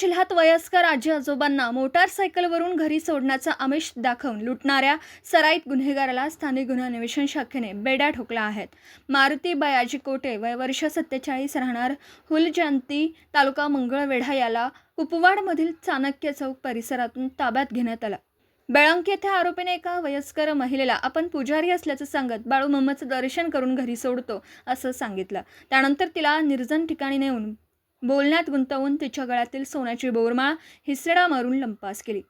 जिल्ह्यात वयस्कर आजी आजोबांना मोटारसायकलवरून घरी सोडण्याचा आमिष दाखवून लुटणाऱ्या सराईत गुन्हेगाराला स्थानिक गुन्हा अन्वेषण शाखेने बेड्या ठोकल्या आहेत. मारुती बयाजी कोटे वय वर्ष 47 राहणार हुलजंती तालुका मंगळवेढा याला कुपवाडमधील चाणक्य चौक परिसरातून ताब्यात घेण्यात आला. बेळंकी येथे आरोपीने एका वयस्कर महिलेला आपण पुजारी असल्याचं सांगत बाळू मामाचं दर्शन करून घरी सोडतो असं सांगितलं. त्यानंतर तिला निर्जन ठिकाणी नेऊन बोलण्यात गुंतवून तिच्या गळ्यातील सोन्याची बोरमाळ हिसडा मारून लंपास केली.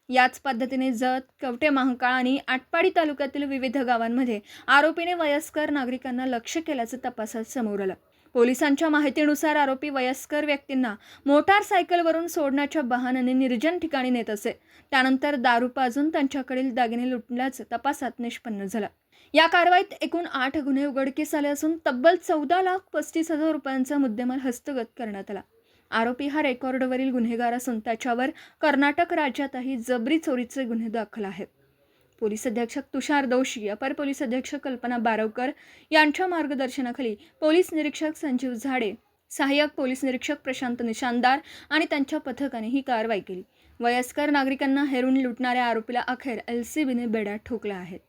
याच पद्धतीने जत, कवठे महांकाळ आणि आटपाडी तालुक्यातील विविध गावांमध्ये आरोपीने वयस्कर नागरिकांना लक्ष्य केल्याचं तपासात समोर आलं. पोलिसांच्या माहितीनुसार आरोपी वयस्कर व्यक्तींना मोटारसायकलवरून सोडण्याच्या बहाण्याने निर्जन ठिकाणी नेत असे. त्यानंतर दारू पाजून त्यांच्याकडील दागिने लुटल्याचं तपासात निष्पन्न झालं. या कारवाईत एकूण 8 गुन्हे उघडकीस आले असून तब्बल 14,35,000 रुपयांचा मुद्देमाल हस्तगत करण्यात आला. आरोपी हा रेकॉर्डवरील गुन्हेगार असून त्याच्यावर कर्नाटक राज्यातही जबरी चोरीचे गुन्हे दाखल आहेत. पोलीस अधीक्षक तुषार दोशी, अपर पोलीस अधीक्षक कल्पना बारवकर यांच्या मार्गदर्शनाखाली पोलीस निरीक्षक संजीव झाडे, सहाय्यक पोलीस निरीक्षक प्रशांत निशानदार आणि त्यांच्या पथकाने ही कारवाई केली. वयस्कर नागरिकांना हेरून लुटणाऱ्या आरोपीला अखेर LCBने बेड्या ठोकल्या आहेत.